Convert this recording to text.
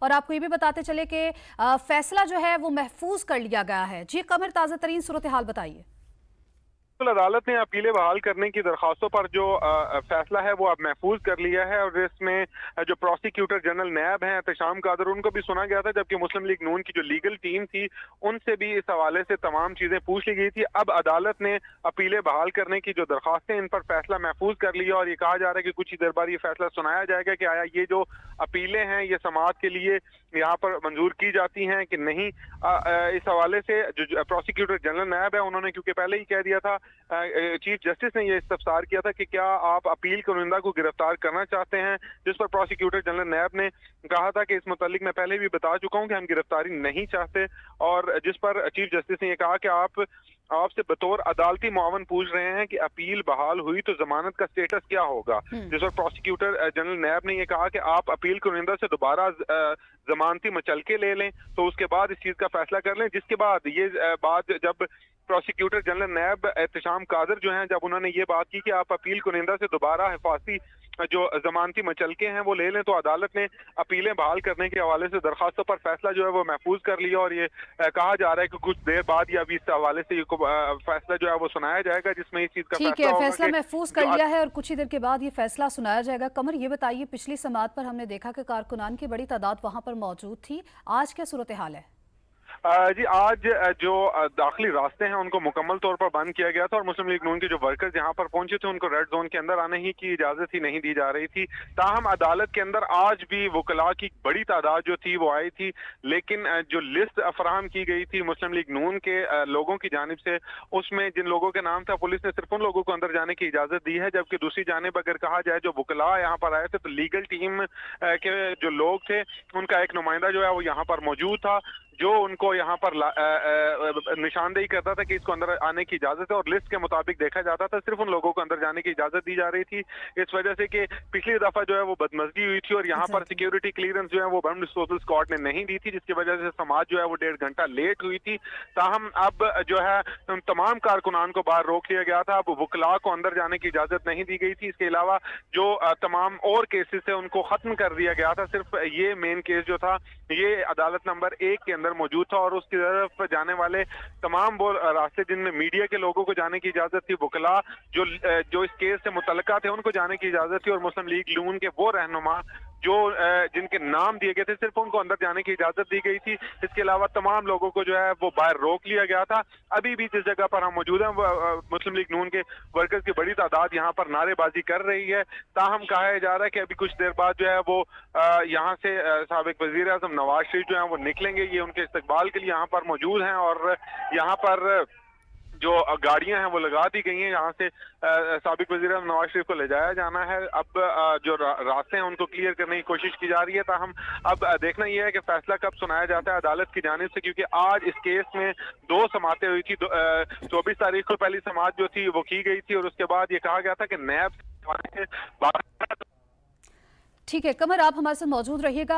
और आपको ये भी बताते चले कि फैसला जो है वो महफूज कर लिया गया है। जी कमर, ताज़ा तरीन सूरत हाल बताइए। बिल्कुल, अदालत ने अपीलें बहाल करने की दरखास्तों पर जो फैसला है वो अब महफूज कर लिया है और इसमें जो प्रोसिक्यूटर जनरल नैब हैं एहतशाम कादर, उनको भी सुना गया था, जबकि मुस्लिम लीग नून की जो लीगल टीम थी उनसे भी इस हवाले से तमाम चीजें पूछ ली गई थी। अब अदालत ने अपीलें बहाल करने की जो दरखास्तें इन पर फैसला महफूज कर लिया और ये कहा जा रहा है कि कुछ ही देर बाद ये फैसला सुनाया जाएगा कि आया ये जो अपीलें हैं ये समाअत के लिए यहाँ पर मंजूर की जाती हैं कि नहीं। इस हवाले से जो प्रोसिक्यूटर जनरल नैब है उन्होंने क्योंकि पहले ही कह दिया था, चीफ जस्टिस ने यह इस्तफसार किया था कि क्या आप अपील कुनिंदा को गिरफ्तार करना चाहते हैं, जिस पर प्रोसिक्यूटर जनरल नैब ने कहा था कि इस मुतालिक मैं पहले भी बता चुका हूं कि हम गिरफ्तारी नहीं चाहते, और जिस पर चीफ जस्टिस ने यह कहा कि आपसे बतौर अदालती मुआवन पूछ रहे हैं कि अपील बहाल हुई तो जमानत का स्टेटस क्या होगा। जिस पर प्रोसिक्यूटर जनरल नैब ने यह कहा कि आप अपील कुनिंदा से दोबारा जमानती मचलके ले लें तो उसके बाद इस चीज का फैसला कर लें। जिसके बाद ये बात जब प्रोसिक्यूटर जनरल नैब एहतशाम कादर जो हैं, जब उन्होंने ये बात की कि आप अपील कुनिंदा से दोबारा हिफाजती जो जमानती मचलके हैं वो ले लें, तो अदालत ने अपीलें बहाल करने के हवाले से दरखास्तों पर फैसला जो है वो महफूज कर लिया और ये कहा जा रहा है कि कुछ देर बाद या अभी इस हवाले से फैसला जो है वो सुनाया जाएगा, जिसमें इस चीज का ठीक फैसला है, होगा फैसला कि महफूज कर लिया है और कुछ ही देर के बाद ये फैसला सुनाया जाएगा। कमर, ये बताइए, पिछली समाअत पर हमने देखा कि कारकुनान की बड़ी तादाद वहां पर मौजूद थी, आज क्या सूरत हाल है? जी, आज जो दाखिली रास्ते हैं उनको मुकम्मल तौर पर बंद किया गया था और मुस्लिम लीग नून के जो वर्कर्स यहाँ पर पहुंचे थे उनको रेड जोन के अंदर आने ही की इजाजत ही नहीं दी जा रही थी। ताहम अदालत के अंदर आज भी वकला की बड़ी तादाद जो थी वो आई थी, लेकिन जो लिस्ट फराहम की गई थी मुस्लिम लीग नून के लोगों की जानिब से, उसमें जिन लोगों के नाम था पुलिस ने सिर्फ उन लोगों को अंदर जाने की इजाजत दी है, जबकि दूसरी जानिब अगर कहा जाए जो वकला यहाँ पर आए थे तो लीगल टीम के जो लोग थे उनका एक नुमाइंदा जो है वो यहाँ पर मौजूद था, जो उनको यहाँ पर निशानदेही करता था कि इसको अंदर आने की इजाजत है, और लिस्ट के मुताबिक देखा जाता था सिर्फ उन लोगों को अंदर जाने की इजाजत दी जा रही थी। इस वजह से कि पिछली दफा जो है वो बदमजगी हुई थी और यहाँ पर सिक्योरिटी क्लियरेंस जो है वो बम डिस्पोजल स्क्वाड ने नहीं दी थी, जिसकी वजह से समाज जो है वो 1.5 घंटा लेट हुई थी। ताहम अब जो है तमाम कारकुनान को बाहर रोक लिया गया था, अब वकला को अंदर जाने की इजाजत नहीं दी गई थी। इसके अलावा जो तमाम और केसेस थे उनको खत्म कर दिया गया था, सिर्फ ये मेन केस जो था ये अदालत नंबर 1 के अंदर मौजूद था और उसकी तरफ जाने वाले तमाम वो रास्ते जिनमें मीडिया के लोगों को जाने की इजाजत थी, वकला जो इस केस से मुतल्लिका थे उनको जाने की इजाजत थी, और मुस्लिम लीग नून के वो रहनुमा जो जिनके नाम दिए गए थे सिर्फ उनको अंदर जाने की इजाजत दी गई थी। इसके अलावा तमाम लोगों को जो है वो बाहर रोक लिया गया था। अभी भी जिस जगह पर हम मौजूद हैं मुस्लिम लीग नून के वर्कर्स की बड़ी तादाद यहाँ पर नारेबाजी कर रही है। ताहम कहा जा रहा है कि अभी कुछ देर बाद जो है वो यहाँ से साबिक वजीर आज़म नवाज शरीफ जो है वो निकलेंगे, ये उनके इस्तकबाल के लिए यहाँ पर मौजूद हैं और यहाँ पर जो गाड़ियां हैं वो लगा दी गई हैं। यहाँ से साबिक वज़ीर आज़म नवाज शरीफ को ले जाया जाना है। अब जो रास्ते हैं उनको क्लियर करने की कोशिश की जा रही है। ताहम अब देखना यह है कि फैसला कब सुनाया जाता है अदालत की जानिब से, क्योंकि आज इस केस में 2 समातें हुई थी। 24 तारीख को पहली समात जो थी वो की गई थी और उसके बाद ये कहा गया था कि नैब। ठीक है कमर, आप हमारे साथ मौजूद रहिएगा।